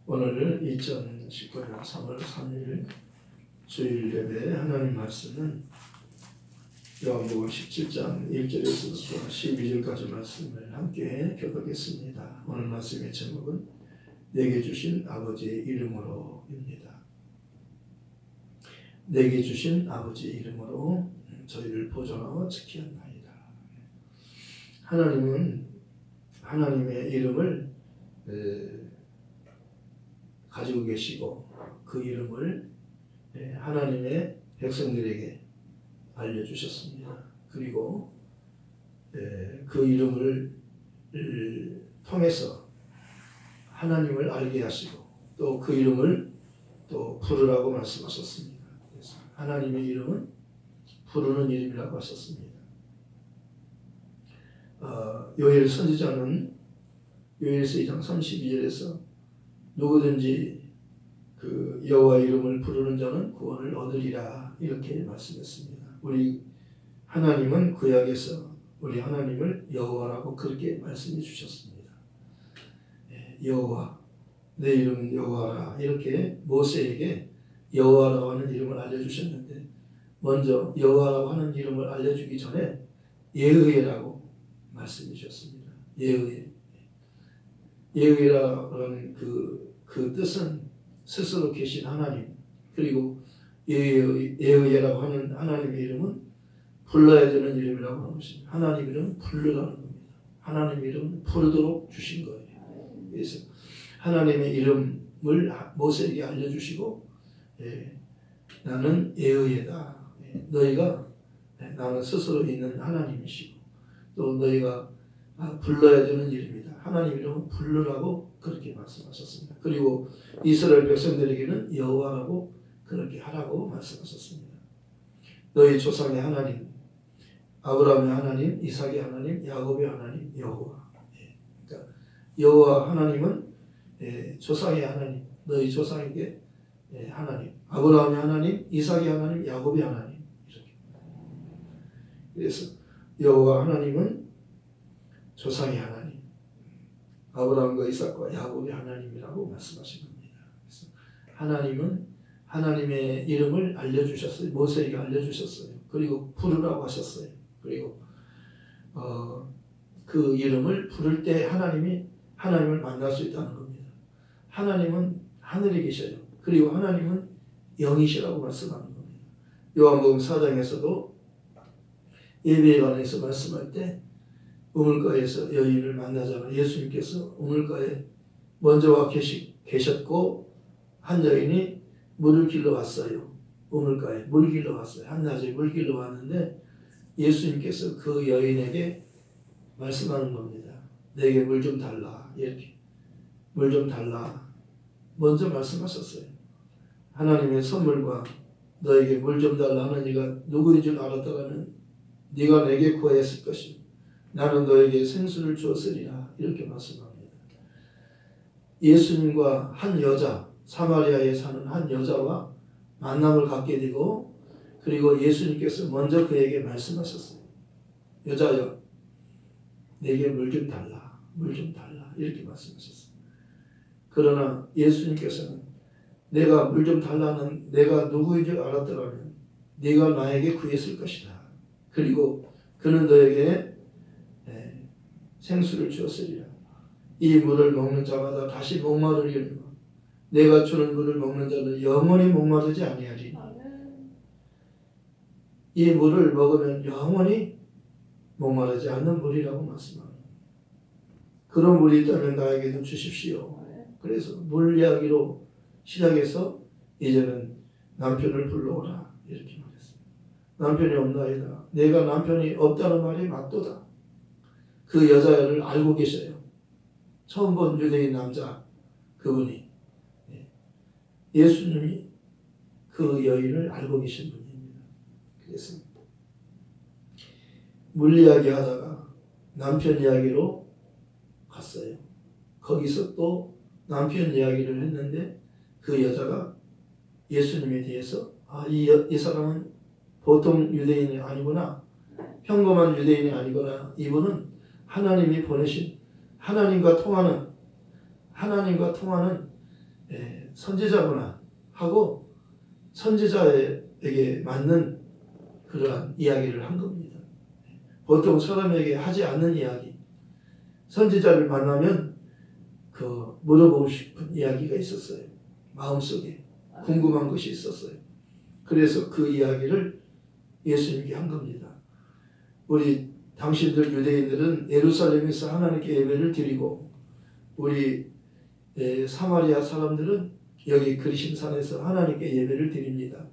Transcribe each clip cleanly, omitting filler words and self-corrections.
오늘 2019년 3월 3일 주일 예배 하나님 말씀은 요한복음 17장 1절에서부터 12절까지 말씀을 함께 교독했습니다. 오늘 말씀의 제목은 내게 주신 아버지의 이름으로입니다. 내게 주신 아버지의 이름으로 저희를 보존하고 지키었나이다. 하나님은 하나님의 이름을 가지고 계시고 그 이름을 하나님의 백성들에게 알려주셨습니다. 그리고 그 이름을 통해서 하나님을 알게 하시고 또 그 이름을 또 부르라고 말씀하셨습니다. 그래서 하나님의 이름은 부르는 이름이라고 하셨습니다. 요엘 선지자는 요엘서 2장 32절에서 누구든지 그 여호와 이름을 부르는 자는 구원을 얻으리라 이렇게 말씀했습니다. 우리 하나님은 구약에서 우리 하나님을 여호와라고 그렇게 말씀해 주셨습니다. 여호와, 내 이름은 여호와라 이렇게 모세에게 여호와라고 하는 이름을 알려주셨는데 먼저 여호와라고 하는 이름을 알려주기 전에 예의라고 말씀해 주셨습니다. 예의라는 그 뜻은 스스로 계신 하나님, 그리고 예의라고 하는 하나님의 이름은 불러야 되는 이름이라고 하는 것입니다. 하나님 이름은 부르라는 겁니다. 하나님 이름은 부르도록 주신 거예요. 그래서 하나님의 이름을 모세에게 알려주시고 나는 예의다. 너희가 나는 스스로 있는 하나님이시고 또 너희가 불러야 되는 이름이다. 하나님 이름은 부르라고 그렇게 말씀하셨습니다. 그리고 이스라엘 백성들에게는 여호와라고 그렇게 하라고 말씀하셨습니다. 너희 조상의 하나님, 아브라함의 하나님, 이삭의 하나님, 야곱의 하나님, 여호와. 그러니까 여호와 하나님은 조상의 하나님, 너희 조상에게 하나님, 아브라함의 하나님, 이삭의 하나님, 야곱의 하나님 이렇게. 그래서 여호와 하나님은 조상의 하나님, 아브라함과 이삭과 야곱의 하나님이라고 말씀하신 겁니다. 그래서 하나님은 하나님의 이름을 알려주셨어요. 모세에게 알려주셨어요. 그리고 부르라고 하셨어요. 그리고 그 이름을 부를 때 하나님을 만날 수 있다는 겁니다. 하나님은 하늘에 계셔요. 그리고 하나님은 영이시라고 말씀하는 겁니다. 요한복음 4장에서도 예배에 관해서 말씀할 때 우물가에서 여인을 만나자마자 예수님께서 우물가에 먼저 와 계셨고 한 여인이 물을 길러 왔어요. 우물가에 물 길러 왔어요. 한낮에 물 길러 왔는데 예수님께서 그 여인에게 말씀하는 겁니다. 내게 물 좀 달라. 이렇게 물 좀 달라. 먼저 말씀하셨어요. 하나님의 선물과 너에게 물 좀 달라 하는 이가 누구인 줄 알았다가는 네가 내게 구하였을 것이고 나는 너에게 생수를 주었으리라 이렇게 말씀합니다. 예수님과 한 여자, 사마리아에 사는 한 여자와 만남을 갖게 되고 그리고 예수님께서 먼저 그에게 말씀하셨어요. 여자여, 내게 물 좀 달라, 물 좀 달라 이렇게 말씀하셨어요. 그러나 예수님께서는 내가 물 좀 달라는 내가 누구인 줄 알았더라면 네가 나에게 구했을 것이다. 그리고 그는 너에게 생수를 주었으리라. 이 물을 먹는 자마다 다시 목마르리니 내가 주는 물을 먹는 자는 영원히 목마르지 아니하리니 이 물을 먹으면 영원히 목마르지 않는 물이라고 말씀합니다. 그런 물이 있다면 나에게도 주십시오. 그래서 물 이야기로 시작해서 이제는 남편을 불러오라 이렇게 말했습니다. 남편이 없나이다. 내가 남편이 없다는 말이 맞도다. 그 여자를 알고 계셔요. 처음 본 유대인 남자 그분이 예수님이 그 여인을 알고 계신 분입니다. 그래서 물 이야기 하다가 남편 이야기로 갔어요. 거기서 또 남편 이야기를 했는데 그 여자가 예수님에 대해서 이 사람은 보통 유대인이 아니구나, 평범한 유대인이 아니구나, 이분은 하나님이 보내신 하나님과 통하는 선지자구나 하고 선지자에게 맞는 그러한 이야기를 한 겁니다. 보통 사람에게 하지 않는 이야기. 선지자를 만나면 그 물어보고 싶은 이야기가 있었어요. 마음속에 궁금한 것이 있었어요. 그래서 그 이야기를 예수님께 한 겁니다. 우리 당신들 유대인들은 예루살렘에서 하나님께 예배를 드리고 우리 사마리아 사람들은 여기 그리심산에서 하나님께 예배를 드립니다.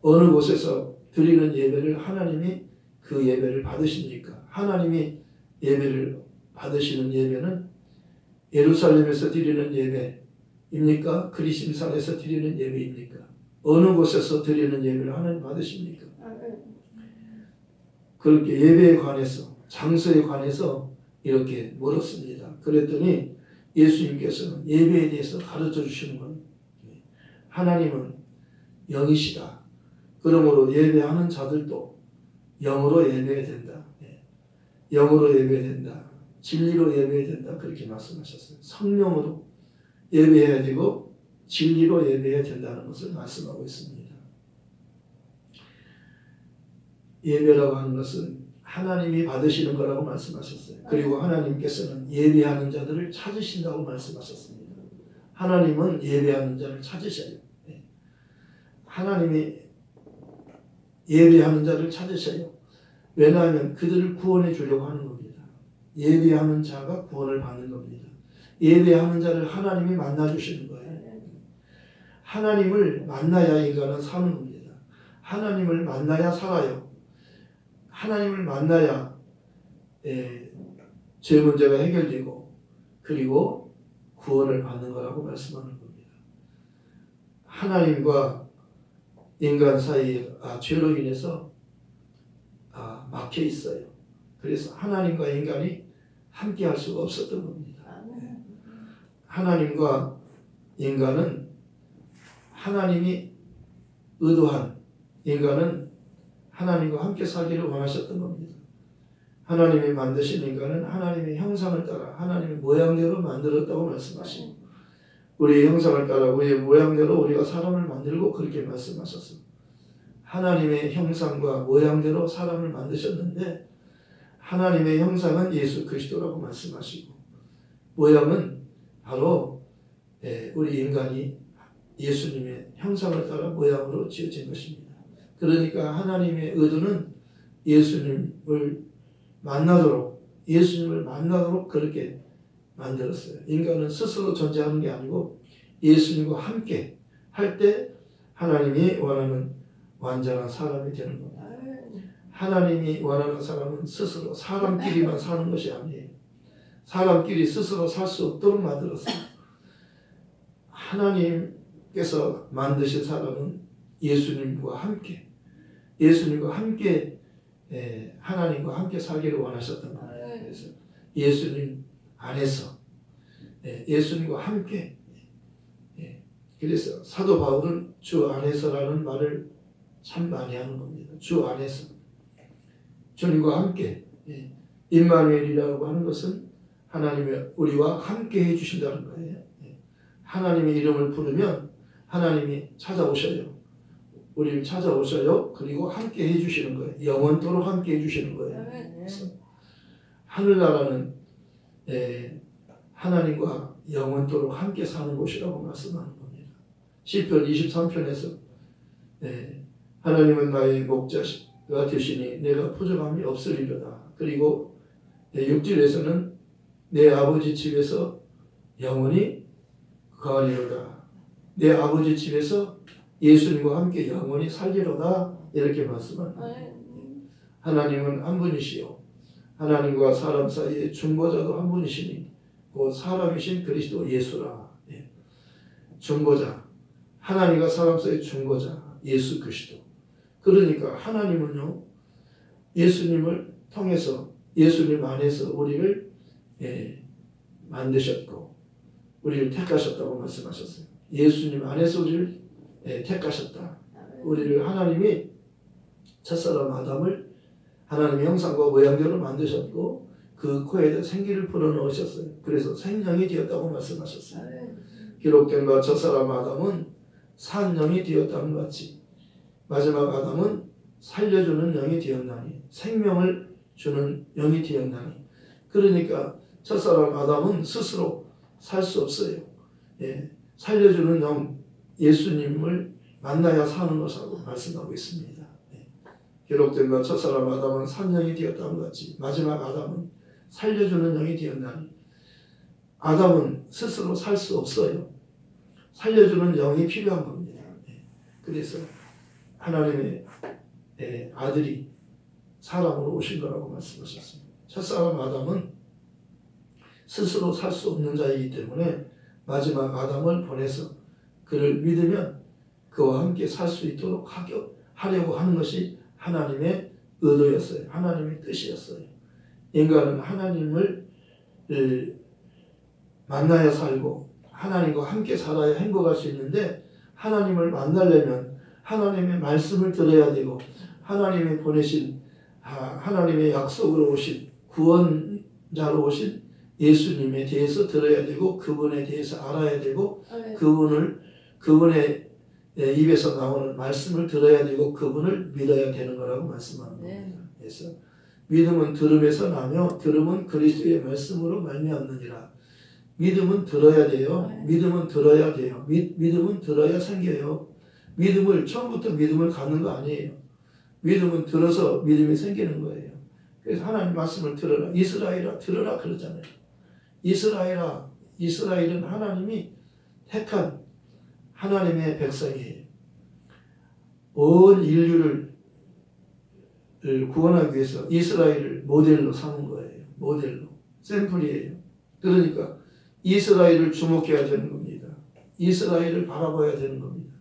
어느 곳에서 드리는 예배를 하나님이 그 예배를 받으십니까? 하나님이 예배를 받으시는 예배는 예루살렘에서 드리는 예배입니까? 그리심산에서 드리는 예배입니까? 어느 곳에서 드리는 예배를 하나님 받으십니까? 그렇게 예배에 관해서 장소에 관해서 이렇게 물었습니다. 그랬더니 예수님께서는 예배에 대해서 가르쳐 주시는 건 하나님은 영이시다. 그러므로 예배하는 자들도 영으로 예배해야 된다. 영으로 예배해야 된다. 진리로 예배해야 된다. 그렇게 말씀하셨어요. 성령으로 예배해야 되고 진리로 예배해야 된다는 것을 말씀하고 있습니다. 예배라고 하는 것은 하나님이 받으시는 거라고 말씀하셨어요. 그리고 하나님께서는 예배하는 자들을 찾으신다고 말씀하셨습니다. 하나님은 예배하는 자를 찾으셔요. 하나님이 예배하는 자를 찾으셔요. 왜냐하면 그들을 구원해 주려고 하는 겁니다. 예배하는 자가 구원을 받는 겁니다. 예배하는 자를 하나님이 만나주시는 거예요. 하나님을 만나야 인간은 사는 겁니다. 하나님을 만나야 살아요. 하나님을 만나야 죄 문제가 해결되고 그리고 구원을 받는 거라고 말씀하는 겁니다. 하나님과 인간 사이에 죄로 인해서 막혀 있어요. 그래서 하나님과 인간이 함께 할 수가 없었던 겁니다. 하나님과 인간은 하나님이 의도한 인간은 하나님과 함께 살기를 원하셨던 겁니다. 하나님이 만드신 인간은 하나님의 형상을 따라 하나님의 모양대로 만들었다고 말씀하시고 우리의 형상을 따라 우리의 모양대로 우리가 사람을 만들고 그렇게 말씀하셨습니다. 하나님의 형상과 모양대로 사람을 만드셨는데 하나님의 형상은 예수 그리스도라고 말씀하시고 모양은 바로 우리 인간이 예수님의 형상을 따라 모양으로 지어진 것입니다. 그러니까 하나님의 의도는 예수님을 만나도록 그렇게 만들었어요. 인간은 스스로 존재하는 게 아니고 예수님과 함께 할 때 하나님이 원하는 완전한 사람이 되는 겁니다. 하나님이 원하는 사람은 스스로 사람끼리만 사는 것이 아니에요. 사람끼리 스스로 살 수 없도록 만들었어요. 하나님께서 만드신 사람은 예수님과 함께 하나님과 함께 살기를 원하셨던 거예요. 그래서 예수님 안에서 예수님과 함께 그래서 사도 바울은 주 안에서라는 말을 참 많이 하는 겁니다. 주 안에서 주님과 함께 임마누엘이라고 하는 것은 하나님의 우리와 함께 해주신다는 거예요. 하나님의 이름을 부르면 하나님이 찾아오셔요. 우리를 찾아오셔요. 그리고 함께 해주시는 거예요. 영원토록 함께 해주시는 거예요. 그래서 하늘나라는 하나님과 영원토록 함께 사는 곳이라고 말씀하는 겁니다. 시편 23편에서 하나님은 나의 목자가 되시니 내가 부족함이 없으리로다. 그리고 6절에서는 내 아버지 집에서 영원히 거하리로다. 내 아버지 집에서 예수님과 함께 영원히 살리로다. 이렇게 말씀합니다. 하나님은 한 분이시요 하나님과 사람 사이의 중보자도 한 분이시니 곧 사람이신 그리스도 예수라. 중보자, 하나님과 사람 사이의 중보자 예수 그리스도. 그러니까 하나님은요 예수님을 통해서 예수님 안에서 우리를 만드셨고 우리를 택하셨다고 말씀하셨어요. 예수님 안에서 우리를 택하셨다. 우리를 하나님이 첫사람 아담을 하나님의 형상과 모양대로 만드셨고 그 코에다 생기를 불어넣으셨어요. 그래서 생명이 되었다고 말씀하셨어요. 기록된 바 첫사람 아담은 산 영이 되었다는 것 같이 마지막 아담은 살려주는 영이 되었나니 생명을 주는 영이 되었나니. 그러니까 첫사람 아담은 스스로 살 수 없어요. 예, 살려주는 영 예수님을 만나야 사는 것이라고 말씀하고 있습니다. 예, 기록된 바 첫사람 아담은 산 영이 되었다는 것 같이 마지막 아담은 살려주는 영이 되었나니. 아담은 스스로 살 수 없어요. 살려주는 영이 필요한 겁니다. 예, 그래서 하나님의 아들이 사람으로 오신 거라고 말씀하셨습니다. 첫사람 아담은 스스로 살 수 없는 자이기 때문에 마지막 아담을 보내서 그를 믿으면 그와 함께 살 수 있도록 하려고 하는 것이 하나님의 의도였어요. 하나님의 뜻이었어요. 인간은 하나님을 만나야 살고 하나님과 함께 살아야 행복할 수 있는데 하나님을 만나려면 하나님의 말씀을 들어야 되고 하나님이 보내신 하나님의 약속으로 오신 구원자로 오신 예수님에 대해서 들어야 되고 그분에 대해서 알아야 되고 그분의 입에서 나오는 말씀을 들어야 되고 그분을 믿어야 되는 거라고 말씀하는 겁니다. 그래서 믿음은 들음에서 나며 들음은 그리스도의 말씀으로 말미암느니라. 믿음은 들어야 돼요. 믿음은 들어야 돼요. 믿음은 들어야 생겨요. 믿음을 처음부터 믿음을 갖는 거 아니에요. 믿음은 들어서 믿음이 생기는 거예요. 그래서 하나님 말씀을 들어라. 이스라엘아 들어라 그러잖아요. 이스라엘은 하나님이 택한 하나님의 백성이에요. 온 인류를 구원하기 위해서 이스라엘을 모델로 삼은 거예요. 모델로. 샘플이에요. 그러니까 이스라엘을 주목해야 되는 겁니다. 이스라엘을 바라봐야 되는 겁니다.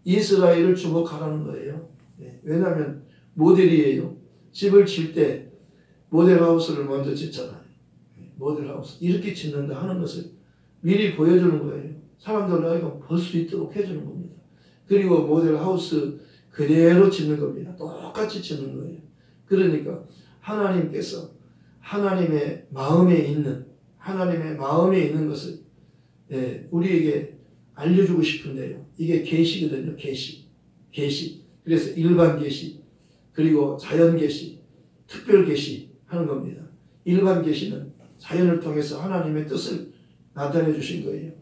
이스라엘을 주목하라는 거예요. 네. 왜냐하면 모델이에요. 집을 질 때 모델하우스를 먼저 짓잖아요. 모델하우스. 이렇게 짓는다 하는 것을 미리 보여주는 거예요. 사람들을 볼 수 있도록 해주는 겁니다. 그리고 모델하우스 그대로 짓는 겁니다. 똑같이 짓는 거예요. 그러니까 하나님께서 하나님의 마음에 있는 것을 우리에게 알려주고 싶은데요. 이게 계시거든요. 계시. 그래서 일반 계시, 그리고 자연 계시, 특별 계시 하는 겁니다. 일반 계시는 자연을 통해서 하나님의 뜻을 나타내 주신 거예요.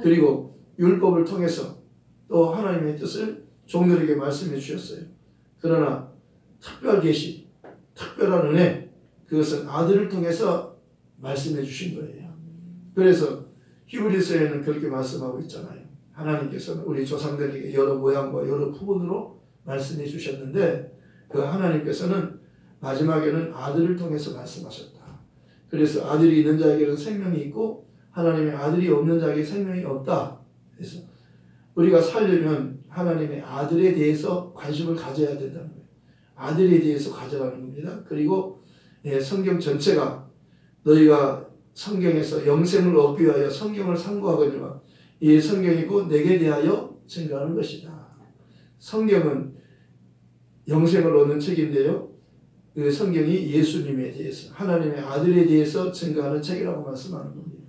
그리고 율법을 통해서 또 하나님의 뜻을 종들에게 말씀해 주셨어요. 그러나 특별 계시, 특별한 은혜, 그것은 아들을 통해서 말씀해 주신 거예요. 그래서 히브리서에는 그렇게 말씀하고 있잖아요. 하나님께서는 우리 조상들에게 여러 모양과 여러 부분으로 말씀해 주셨는데 그 하나님께서는 마지막에는 아들을 통해서 말씀하셨다. 그래서 아들이 있는 자에게는 생명이 있고 하나님의 아들이 없는 자에게 생명이 없다. 그래서 우리가 살려면 하나님의 아들에 대해서 관심을 가져야 된다는 거예요. 아들에 대해서 가져라는 겁니다. 그리고 성경 전체가 너희가 성경에서 영생을 얻기 위하여 성경을 상고하거니와 이 성경이 곧 내게 대하여 증거하는 것이다. 성경은 영생을 얻는 책인데요. 그 성경이 예수님에 대해서 하나님의 아들에 대해서 증거하는 책이라고 말씀하는 겁니다.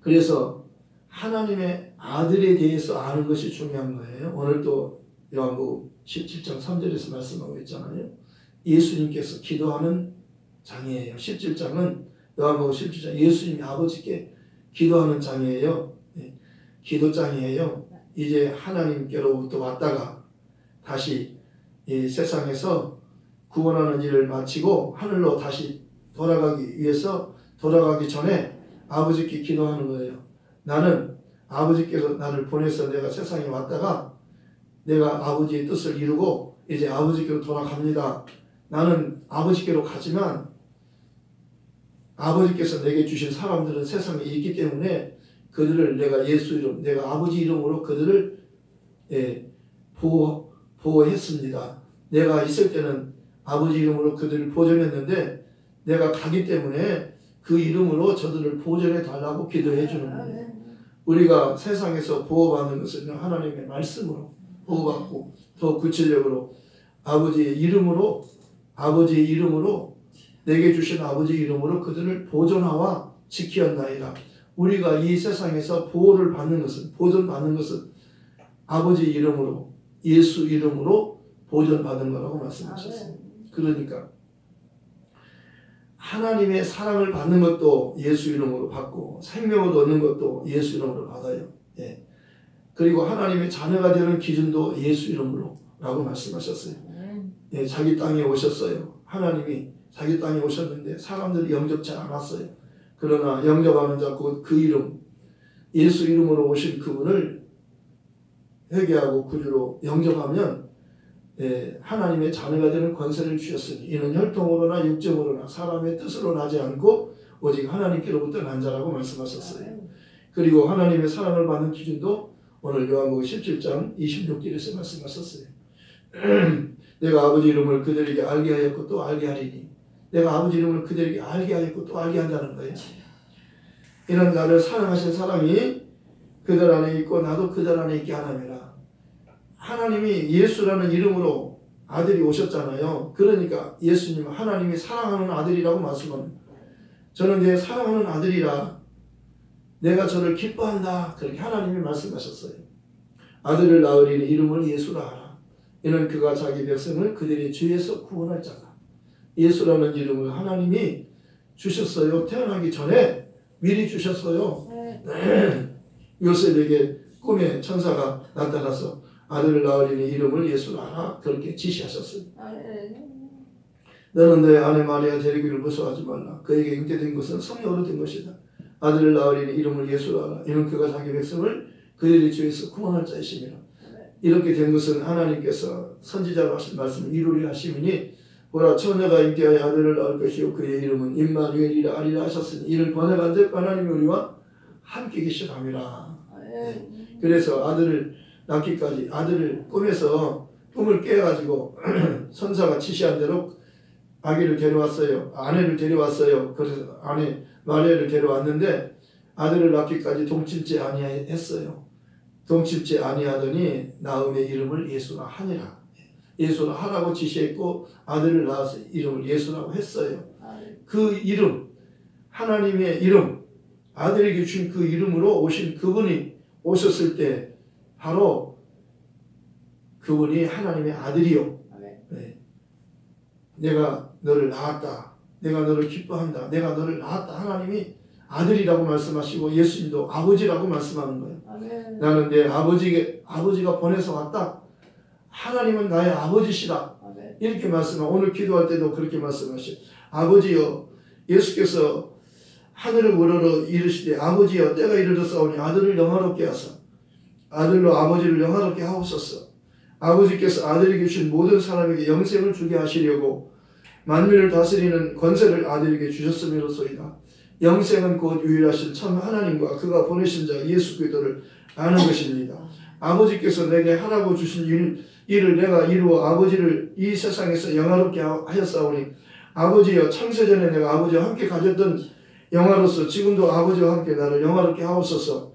그래서 하나님의 아들에 대해서 아는 것이 중요한 거예요. 오늘 또 요한복음 17장 3절에서 말씀하고 있잖아요. 예수님께서 기도하는 장이에요. 17장은 요한복음 17장 예수님이 아버지께 기도하는 장이에요. 기도장이에요. 이제 하나님께로부터 왔다가 다시 이 세상에서 구원하는 일을 마치고 하늘로 다시 돌아가기 전에 아버지께 기도하는 거예요. 나는 아버지께서 나를 보내서 내가 세상에 왔다가 내가 아버지의 뜻을 이루고 이제 아버지께로 돌아갑니다. 나는 아버지께로 가지만 아버지께서 내게 주신 사람들은 세상에 있기 때문에 그들을 내가 예수 이름, 내가 아버지 이름으로 그들을 보호했습니다. 내가 있을 때는 아버지 이름으로 그들을 보존했는데 내가 가기 때문에 그 이름으로 저들을 보존해 달라고 기도해 주는 거예요. 우리가 세상에서 보호받는 것은 하나님의 말씀으로 보호받고 더 구체적으로 아버지의 이름으로 내게 주신 아버지 이름으로 그들을 보존하와 지키었나이다. 우리가 이 세상에서 보호를 받는 것은, 보존받는 것은 아버지 이름으로, 예수 이름으로 보존받은 거라고 말씀하셨어요. 그러니까 하나님의 사랑을 받는 것도 예수 이름으로 받고 생명을 얻는 것도 예수 이름으로 받아요. 예. 그리고 하나님의 자녀가 되는 기준도 예수 이름으로 라고 말씀하셨어요. 예, 자기 땅에 오셨어요. 하나님이 자기 땅에 오셨는데 사람들이 영접치 않았어요. 그러나 영접하는 자 곧 그 이름, 예수 이름으로 오신 그분을 회개하고 구주로 영접하면 하나님의 자녀가 되는 권세를 주셨으니 이는 혈통으로나 육정으로나 사람의 뜻으로 나지 않고 오직 하나님께로부터 난 자라고 말씀하셨어요. 그리고 하나님의 사랑을 받는 기준도 오늘 요한복음 17장 26절에서 말씀하셨어요. 내가 아버지 이름을 그들에게 알게 하였고 또 알게 하리니, 내가 아버지 이름을 그들에게 알게 하였고 또 알게 한다는 거예요. 이는 나를 사랑하신 사랑이 그들 안에 있고 나도 그들 안에 있게 하나니라. 하나님이 예수라는 이름으로 아들이 오셨잖아요. 그러니까 예수님은 하나님이 사랑하는 아들이라고 말씀합니다. 저는 내 사랑하는 아들이라 내가 저를 기뻐한다. 그렇게 하나님이 말씀하셨어요. 아들을 낳으리니 이름을 예수라 하라. 이는 그가 자기 백성을 그들의 죄에서 구원할 자다. 예수라는 이름을 하나님이 주셨어요. 태어나기 전에 미리 주셨어요. 요셉에게 꿈에 천사가 나타나서 아들을 낳으리니 이름을 예수라 하라. 그렇게 지시하셨어요. 너는 내 아내 마리아 데리기를 무서워하지 말라. 그에게 잉태된 것은 성령으로 된 것이다. 아들을 낳으리니 이름을 예수라 하라. 이는 그가 자기 백성을 그들의 죄에서 구원할 자이심이라. 이렇게 된 것은 하나님께서 선지자로 하신 말씀을 이루려 하심이니 보라 처녀가 잉태하여 아들을 낳을 것이요 그의 이름은 임마누엘이라 하리라 하셨으니 이를 번역한즉 하나님이 우리와 함께 계시람이라. 그래서 아들을 낳기까지 아들을 꿈에서 꿈을 깨가지고 선사가 지시한 대로 아기를 데려왔어요. 아내를 데려왔어요. 그래서 아내 마리아를 데려왔는데 아들을 낳기까지 동침째 아니했어요. 동침째 아니하더니 나음의 이름을 예수라 하니라. 예수라 하라고 지시했고 아들을 낳아서 이름을 예수라고 했어요. 그 이름, 하나님의 이름, 아들에게 주신 그 이름으로 오신 그분이 오셨을 때 바로 그분이 하나님의 아들이요. 네. 내가 너를 낳았다. 내가 너를 기뻐한다. 내가 너를 낳았다. 하나님이 아들이라고 말씀하시고 예수님도 아버지라고 말씀하는 거예요. 나는 내 아버지가 보내서 왔다. 하나님은 나의 아버지시다. 이렇게 말씀하고 오늘 기도할 때도 그렇게 말씀하시고 아버지여, 예수께서 하늘을 우러러 이르시되 아버지여 때가 이르렀사오니 아들을 영화롭게 하사 아들로 아버지를 영화롭게 하옵소서. 아버지께서 아들에게 주신 모든 사람에게 영생을 주게 하시려고 만민을 다스리는 권세를 아들에게 주셨음이로소이다. 영생은 곧 유일하신 참 하나님과 그가 보내신 자 예수 그리스도를 아는 것입니다. 아버지께서 내게 하라고 주신 일을 내가 이루어 아버지를 이 세상에서 영화롭게 하였사오니 아버지여 창세전에 내가 아버지와 함께 가졌던 영화로서 지금도 아버지와 함께 나를 영화롭게 하옵소서.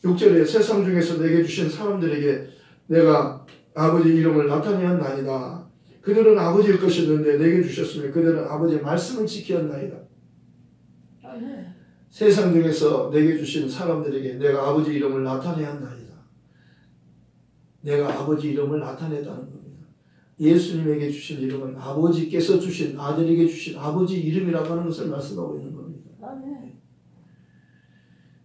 6절에 세상 중에서 내게 주신 사람들에게 내가 아버지 이름을 나타내었나이다. 그들은 아버지일 것이었는데 내게 주셨으며 그들은 아버지의 말씀을 지켰나이다. 세상 중에서 내게 주신 사람들에게 내가 아버지 이름을 나타내었나이다. 내가 아버지 이름을 나타냈다는 겁니다. 예수님에게 주신 이름은 아버지께서 주신 아들에게 주신 아버지 이름이라고 하는 것을 말씀하고 있는 겁니다.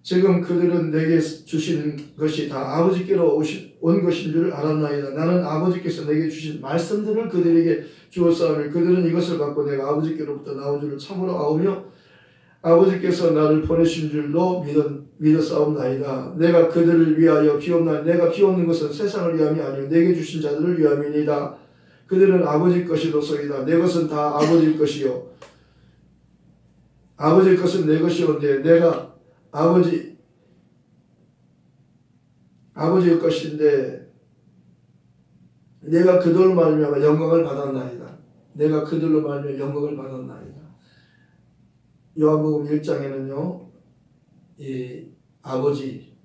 지금 그들은 내게 주신 것이 다 아버지께로 온 것인 줄 알았나이다. 나는 아버지께서 내게 주신 말씀들을 그들에게 주었사오니 그들은 이것을 갖고 내가 아버지께로부터 나온 줄을 참으로 아오며 아버지께서 나를 보내신 줄로 믿었사옵나이다. 내가 그들을 위하여 비옵나니 내가 비옵는 것은 세상을 위함이 아니요 내게 주신 자들을 위함이니이다. 그들은 아버지 것이로소이다. 내 것은 다 아버지일 것이요 아버지의 것은 내 것이온데 내가 아버지의 것인데 내가 그들로 말미암아 영광을 받았나이다. 내가 그들로 말미암아 영광을 받았나이다. 요한복음 1장에는요 이 아버지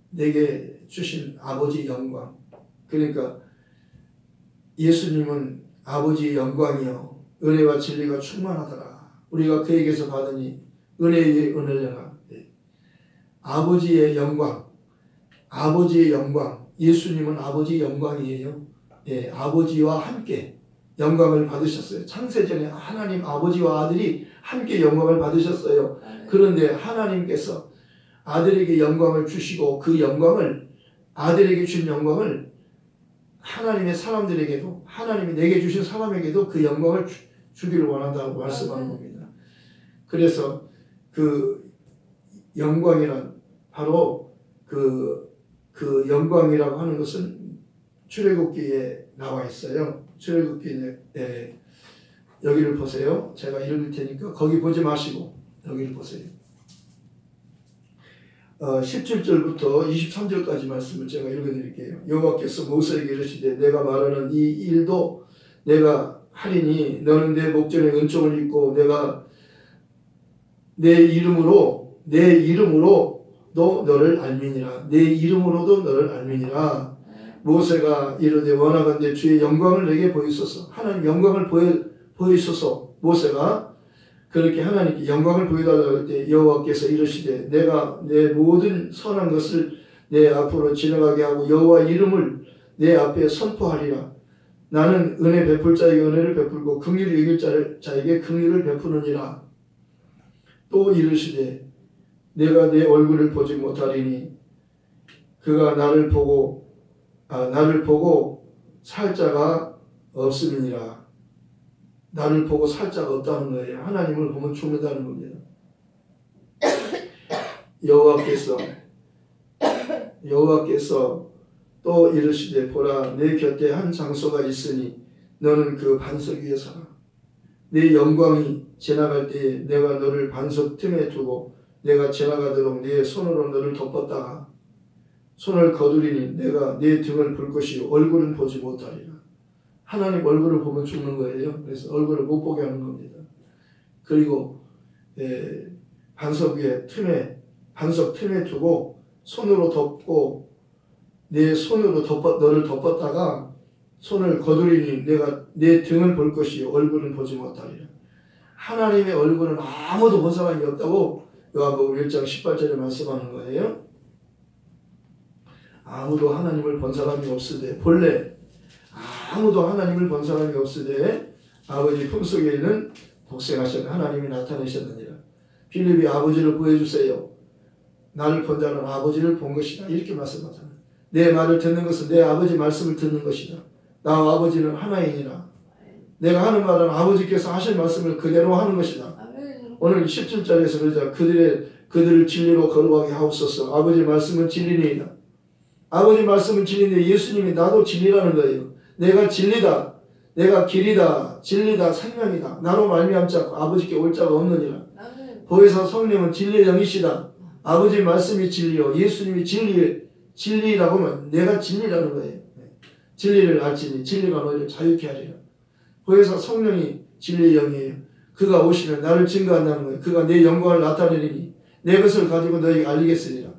내게 주신 아버지 영광, 그러니까 예수님은 아버지의 영광이요 은혜와 진리가 충만하더라. 우리가 그에게서 받으니 은혜의 은혜라. 아버지의 영광, 아버지의 영광. 예수님은 아버지의 영광이에요. 아버지와 함께 영광을 받으셨어요. 창세전에 하나님 아버지와 아들이 함께 영광을 받으셨어요. 그런데 하나님께서 아들에게 영광을 주시고 그 영광을 아들에게 준 영광을 하나님의 사람들에게도 하나님이 내게 주신 사람에게도 그 영광을 주기를 원한다고 말씀하는 겁니다. 그래서 그 영광이란 바로 그 영광이라고 하는 것은 출애굽기에 나와 있어요. 출애굽기에 여기를 보세요. 제가 읽을 테니까 거기 보지 마시고 여기를 보세요. 17절부터 23절까지 말씀을 제가 읽어드릴게요. 여호와께서 모세에게 이르시되 내가 말하는 이 일도 내가 하리니 너는 내 목전에 은총을 입고 내가 내 이름으로도 너를 알미니라. 내 이름으로도 너를 알미니라. 모세가 이르되 원하건대 주의 영광을 내게 보이소서. 하나님 영광을 보이소서. 모세가 그렇게 하나님께 영광을 보여달라고 할 때 여호와께서 이르시되 내가 내 모든 선한 것을 내 앞으로 지나가게 하고 여호와 이름을 내 앞에 선포하리라. 나는 은혜 베풀 자에게 은혜를 베풀고 긍휼을 여길 자에게 긍휼을 베푸느니라. 또 이르시되 내가 내 얼굴을 보지 못하리니 그가 나를 보고 살 자가 없음이니라. 나를 보고 살 자가 없다는 거예요. 하나님을 보면 죽는다는 겁니다. 여호와께서 또 이르시되 보라 내 곁에 한 장소가 있으니 너는 그 반석 위에 서라. 내 영광이 지나갈 때에 내가 너를 반석 틈에 두고 내가 지나가도록 내 손으로 너를 덮었다가 손을 거두리니 내가 내 등을 볼 것이요 얼굴은 보지 못하리라. 하나님 얼굴을 보면 죽는 거예요. 그래서 얼굴을 못 보게 하는 겁니다. 그리고 반석 틈에 두고 손으로 덮고 내 손으로 너를 덮었다가 손을 거두리니 내가 내 등을 볼 것이요 얼굴은 보지 못하리라. 하나님의 얼굴은 아무도 본 사람이 없다고 요한복음 1장 18절에 말씀하는 거예요. 아무도 하나님을 본 사람이 없으되 본래 아무도 하나님을 본 사람이 없으되 아버지 품속에 있는 독생하신 하나님이 나타내셨느니라. 빌립이 아버지를 보여주세요. 나를 본 자는 아버지를 본 것이다. 이렇게 말씀하잖아요. 내 말을 듣는 것은 내 아버지 말씀을 듣는 것이다. 나와 아버지는 하나이니라. 내가 하는 말은 아버지께서 하신 말씀을 그대로 하는 것이다. 오늘 17절에서 그러자 그들을 진리로 거룩하게 하옵소서. 아버지 말씀은 진리니이다. 아버지 말씀은 진리인데 예수님이 나도 진리라는 거예요. 내가 진리다. 내가 길이다. 진리다. 생명이다. 나로 말미암지 않고 아버지께 올 자가 없느니라. 보혜사 성령은 진리의 영이시다. 아버지 말씀이 진리요 예수님이 진리라고 하면 내가 진리라는 거예요. 진리를 알지니 진리가 너희를 자유케 하리라. 보혜사 성령이 진리의 영이에요. 그가 오시면 나를 증거한다는 거예요. 그가 내 영광을 나타내리니 내 것을 가지고 너희에게 알리겠으리라.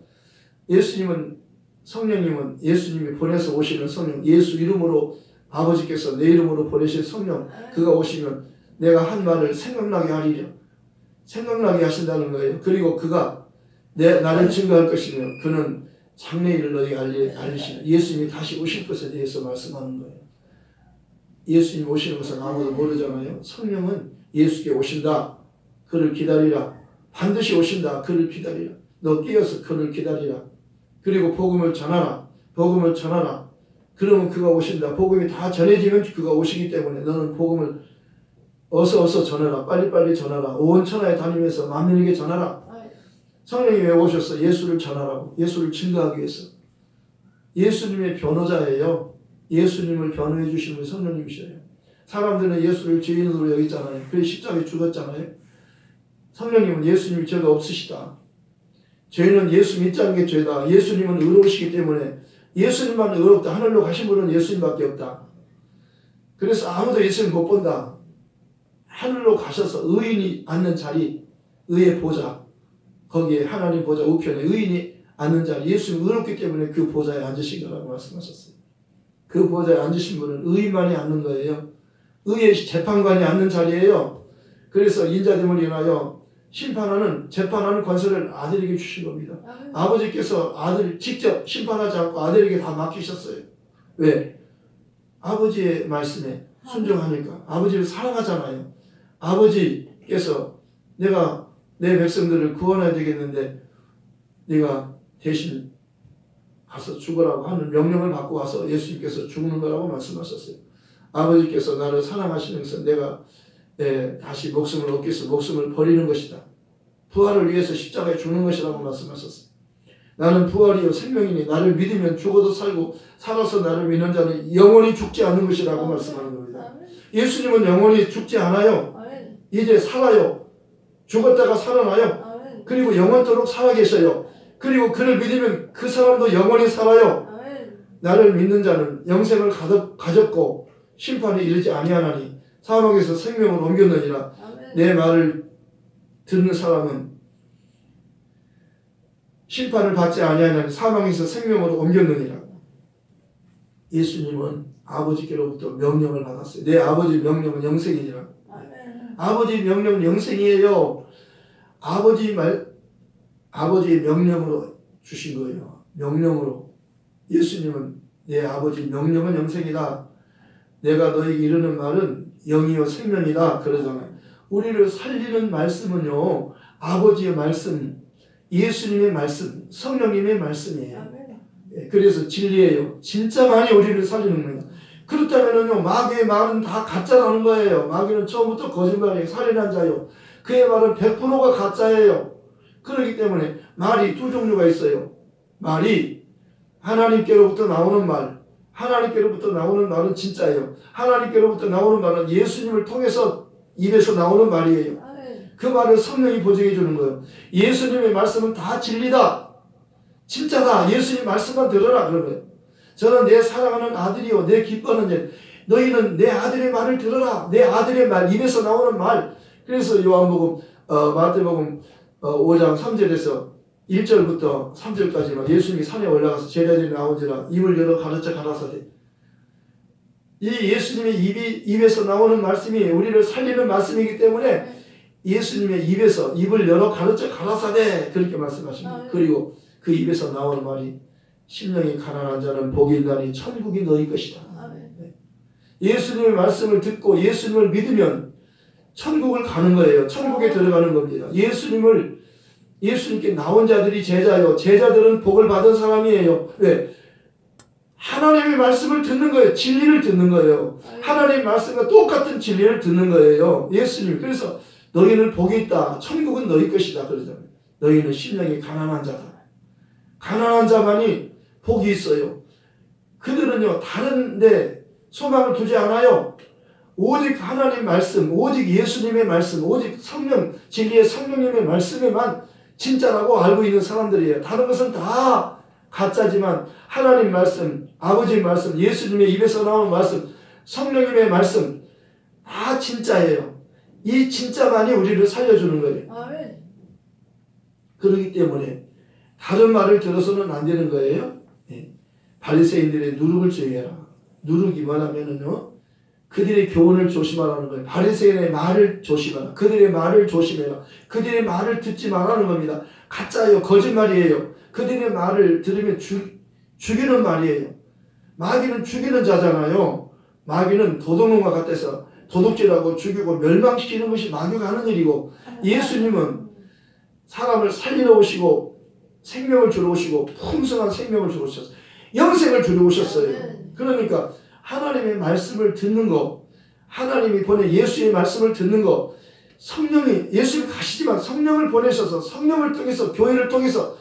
성령님은 예수님이 보내서 오시는 성령, 예수 이름으로 아버지께서 내 이름으로 보내신 성령, 그가 오시면 내가 한 말을 생각나게 하리라. 생각나게 하신다는 거예요. 그리고 그가 나를 증거할 것이며 그는 장래일을 너희에게 알리시는 예수님이 다시 오실 것에 대해서 말씀하는 거예요. 예수님 오시는 것은 아무도 모르잖아요. 성령은 예수께 오신다. 그를 기다리라. 반드시 오신다. 그를 기다리라. 너 깨어서 그를 기다리라. 그리고 복음을 전하라. 복음을 전하라. 그러면 그가 오신다. 복음이 다 전해지면 그가 오시기 때문에 너는 복음을 어서 전하라. 빨리빨리 전하라. 온 천하에 다니면서 만민에게 전하라. 성령이 왜 오셨어? 예수를 전하라고. 예수를 증거하기 위해서. 예수님의 변호자예요. 예수님을 변호해 주신 분이 성령님이셔요. 사람들은 예수를 죄인으로 여기잖아요. 그래서 십자가에 죽었잖아요. 성령님은 예수님이 죄가 없으시다. 죄는 예수 믿지 않는 게 죄다. 예수님은 의로우시기 때문에 예수님만 의롭다. 하늘로 가신 분은 예수님밖에 없다. 그래서 아무도 예수님 못 본다. 하늘로 가셔서 의인이 앉는 자리, 의의 보좌, 거기에 하나님 보좌 우편에 의인이 앉는 자리, 예수님 의롭기 때문에 그 보좌에 앉으신 거라고 말씀하셨어요. 그 보좌에 앉으신 분은 의인만이 앉는 거예요. 의의 재판관이 앉는 자리예요. 그래서 인자됨을 인하여 심판하는 재판하는 권세를 아들에게 주신 겁니다. 아버지께서 아들 직접 심판하지 않고 아들에게 다 맡기셨어요. 왜? 아버지의 말씀에 순종하니까. 아버지를 사랑하잖아요. 아버지께서 내가 내 백성들을 구원해야 되겠는데 네가 대신 가서 죽으라고 하는 명령을 받고 와서 예수님께서 죽는 거라고 말씀하셨어요. 아버지께서 나를 사랑하시면서 내가 다시 목숨을 얻기 위해서 목숨을 버리는 것이다. 부활을 위해서 십자가에 죽는 것이라고 말씀하셨어요. 나는 부활이요 생명이니 나를 믿으면 죽어도 살고 살아서 나를 믿는 자는 영원히 죽지 않는 것이라고 말씀하는 겁니다. 예수님은 영원히 죽지 않아요. 이제 살아요. 죽었다가 살아나요. 그리고 영원토록 살아계셔요. 그리고 그를 믿으면 그 사람도 영원히 살아요. 나를 믿는 자는 영생을 가졌고 심판에 이르지 아니하나니 사망에서 생명을 옮겼느니라. 내 말을 듣는 사람은 심판을 받지 아니하나니 사망에서 생명으로 옮겼느니라. 예수님은 아버지께로부터 명령을 받았어요. 내 아버지 명령은 영생이니라. 아버지 명령은 영생이에요. 아버지의 명령으로 주신 거예요. 명령으로. 예수님은 내 아버지 명령은 영생이다. 내가 너에게 이르는 말은 영이요 생명이다. 그러잖아요. 우리를 살리는 말씀은요. 아버지의 말씀, 예수님의 말씀, 성령님의 말씀이에요. 그래서 진리예요. 진짜 많이 우리를 살리는 거예요. 그렇다면요 마귀의 말은 다 가짜라는 거예요. 마귀는 처음부터 거짓말이에요. 살인한 자요. 그의 말은 100%가 가짜예요. 그렇기 때문에 말이 두 종류가 있어요. 말이 하나님께로부터 나오는 말, 하나님께로부터 나오는 말은 진짜예요. 하나님께로부터 나오는 말은 예수님을 통해서 입에서 나오는 말이에요. 그 말을 성령이 보증해 주는 거예요. 예수님의 말씀은 다 진리다. 진짜다. 예수님 말씀만 들어라. 그런 거예요. 저는 내 사랑하는 아들이요 내 기뻐하는 일. 너희는 내 아들의 말을 들어라. 내 아들의 말, 입에서 나오는 말. 그래서 요한복음 마태복음 5장 3절에서 1절부터 3절까지만 예수님이 산에 올라가서 제자들이 나오지라 입을 열어 가르쳐 가라사대. 이 예수님의 입에서 나오는 말씀이 우리를 살리는 말씀이기 때문에 예수님의 입에서 입을 열어 가르쳐 가라사대 그렇게 말씀하십니다. 그리고 그 입에서 나오는 말이 심령이 가난한 자는 복이 있나니 천국이 너희 것이다. 예수님의 말씀을 듣고 예수님을 믿으면 천국을 가는 거예요. 천국에 들어가는 겁니다. 예수님께 나온 자들이 제자요. 제자들은 복을 받은 사람이에요. 왜? 하나님의 말씀을 듣는 거예요. 진리를 듣는 거예요. 하나님의 말씀과 똑같은 진리를 듣는 거예요. 예수님. 그래서 너희는 복이 있다. 천국은 너희 것이다. 그러잖아요. 너희는 심령이 가난한 자다. 가난한 자만이 복이 있어요. 그들은요 다른 데 소망을 두지 않아요. 오직 하나님 말씀, 오직 예수님의 말씀, 오직 성령, 진리의 성령님의 말씀에만 진짜라고 알고 있는 사람들이에요. 다른 것은 다 가짜지만 하나님 말씀, 아버지의 말씀, 예수님의 입에서 나오는 말씀, 성령님의 말씀 다 진짜예요. 이 진짜만이 우리를 살려주는 거예요. 그렇기 때문에 다른 말을 들어서는 안 되는 거예요. 바리새인들의 누룩을 제외해라. 누룩이 뭐냐면요 그들의 교훈을 조심하라는 거예요. 바리새인의 말을 조심하라. 그들의 말을 조심해라. 그들의 말을 듣지 말라는 겁니다. 가짜예요. 거짓말이에요. 그들의 말을 들으면 죽이는 말이에요. 마귀는 죽이는 자잖아요. 마귀는 도둑놈과 같아서 도둑질하고 죽이고 멸망시키는 것이 마귀가 하는 일이고 예수님은 사람을 살리러 오시고 생명을 주러 오시고 풍성한 생명을 주러 오셨어요. 영생을 주러 오셨어요. 그러니까 하나님의 말씀을 듣는 거, 하나님이 보낸 예수의 말씀을 듣는 거, 성령이 예수님 가시지만 성령을 보내셔서 성령을 통해서 교회를 통해서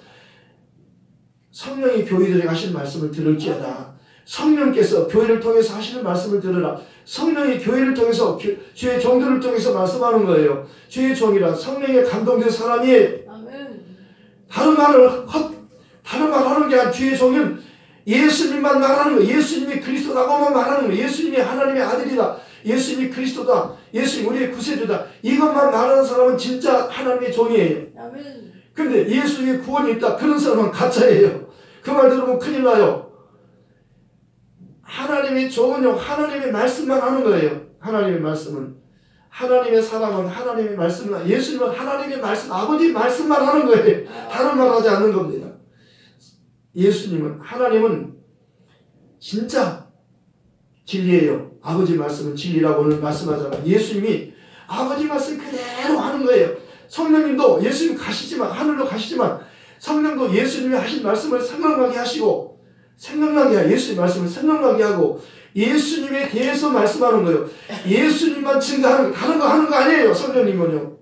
성령이 교회들에게 하시는 말씀을 들을지어다. 성령께서 교회를 통해서 하시는 말씀을 들으라. 성령이 교회를 통해서 주의 종들을 통해서 말씀하는 거예요. 주의 종이란 성령에 감동된 사람이 다른 말 하는 게 아니라 주의 종은 예수님만 말하는 거예요. 예수님이 그리스도라고만 말하는 거예요. 예수님이 하나님의 아들이다. 예수님이 그리스도다. 예수님 우리의 구세주다. 이것만 말하는 사람은 진짜 하나님의 종이에요. 근데 예수님의 구원이 있다. 그런 사람은 가짜예요. 그 말 들으면 큰일 나요. 하나님의 종은요 하나님의 말씀만 하는 거예요. 하나님의 말씀은 하나님의 사랑은 하나님의 말씀만, 예수님은 하나님의 말씀, 아버지 말씀만 하는 거예요. 다른 말 하지 않는 겁니다. 예수님은, 하나님은 진짜 진리예요. 아버지 말씀은 진리라고 오늘 말씀하잖아요. 예수님이 아버지 말씀 그대로 하는 거예요. 성령님도 예수님 가시지만, 하늘로 가시지만 성령도 예수님이 하신 말씀을 생각나게 하시고, 예수님 말씀을 생각나게 하고 예수님에 대해서 말씀하는 거예요. 예수님만 증거하는 거, 다른 거 하는 거 아니에요. 성령님은요.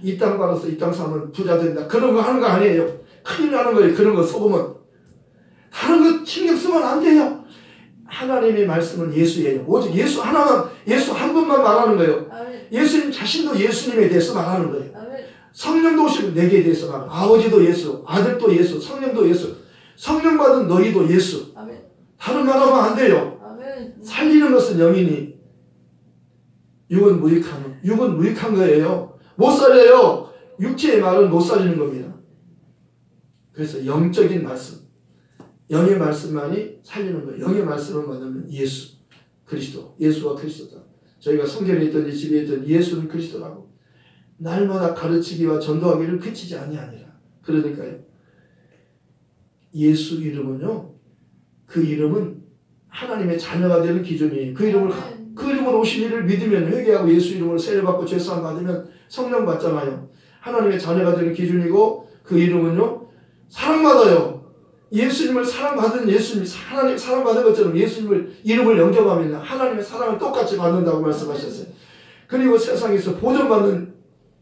이 땅 받아서 이 땅 사면 부자 된다, 그런 거 하는 거 아니에요. 큰일 나는 거예요. 그런 거 속으면. 다른 거 신경 쓰면 안 돼요. 하나님의 말씀은 예수예요. 오직 예수 하나만, 예수 한 분만 말하는 거예요. 예수님 자신도 예수님에 대해서 말하는 거예요. 성령도 오시면 내게 대해서 말하는 거예요. 아버지도 예수, 아들도 예수, 성령도 예수. 성령 받은 너희도 예수. 다른 말하면 안 돼요. 살리는 것은 영이니 육은 무익한 거예요. 못 살려요. 육체의 말은 못 살리는 겁니다. 그래서 영적인 말씀, 영의 말씀만이 살리는 거예요. 영의 말씀을 만나면 예수, 그리스도, 예수가 그리스도다. 저희가 성전에 있든지 집에 있든 예수는 그리스도라고 날마다 가르치기와 전도하기를 그치지 아니하니라. 그러니까요, 예수 이름은요, 그 이름은 하나님의 자녀가 되는 기준이에요. 그 이름으로 오신 이를 믿으면, 회개하고 예수 이름으로 세례받고 죄사함 받으면 성령 받잖아요. 하나님의 자녀가 되는 기준이고, 그 이름은요, 사랑받아요. 예수님을 사랑받은 예수님, 하나님 사랑받은 것처럼 예수님을 이름을 영접하면 하나님의 사랑을 똑같이 받는다고 말씀하셨어요. 그리고 세상에서 보존받는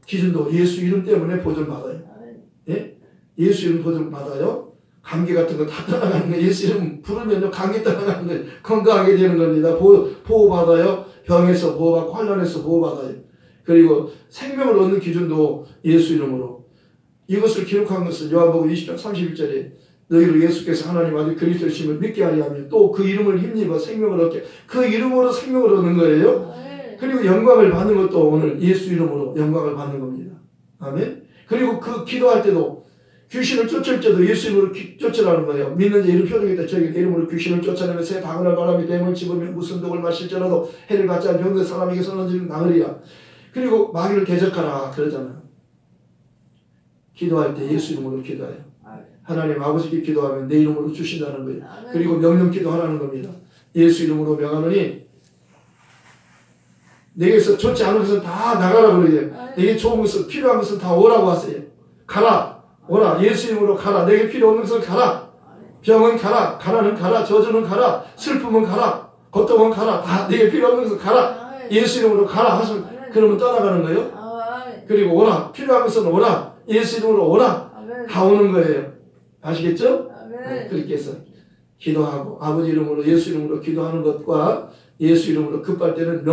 기준도 예수 이름 때문에 보존받아요. 예? 예수 이름 보존받아요. 감기 같은 거 다 떠나가는 거예요. 예수 이름 부르면 감기 떠나가는 거예요. 건강하게 되는 겁니다. 보호받아요. 병에서 보호받고 환난에서 보호받아요. 그리고 생명을 얻는 기준도 예수 이름으로. 이것을 기록한 것은 요한복음 20장 31절에 너희를 예수께서 하나님 아들 그리스도이심을 믿게 하려 하며 또 그 이름을 힘입어 생명을 얻게, 그 이름으로 생명을 얻는 거예요. 그리고 영광을 받는 것도 오늘 예수 이름으로 영광을 받는 겁니다. 아멘. 그리고 그 기도할 때도 귀신을 쫓을 때도 예수 이름으로 쫓으라는 거예요. 믿는 자 이름 표적이다. 저에게 내 이름으로 귀신을 쫓아내며 새 방언을 바람이 뱀을 집으며 무슨 독을 마실지라도 해를 받지 않은 병든 사람에게 선언지는 나으리라. 그리고 마귀를 대적하라 그러잖아요. 기도할 때 예수 이름으로 기도해요. 하나님 아버지께 기도하면 내 이름으로 주신다는 거예요. 그리고 명령 기도하라는 겁니다. 예수 이름으로 명하노니 내게서 좋지 않은 것은 다 나가라 그러죠. 내게 좋은 것은, 필요한 것은 다 오라고 하세요. 가라, 오라. 예수 이름으로 가라. 내게 필요 없는 것은 가라. 병은 가라, 가난은 가라, 저주는 가라, 슬픔은 가라, 고통은 가라. 다 내게 필요 없는 것은 가라. 예수 이름으로 가라 하시면 그러면 떠나가는 거예요. 그리고 오라. 필요한 것은 오라. 예수 이름으로 오라. 다 오는 거예요. 아시겠죠? 그렇게 해서 기도하고 아버지 이름으로 예수 이름으로 기도하는 것과 예수 이름으로 급할 때는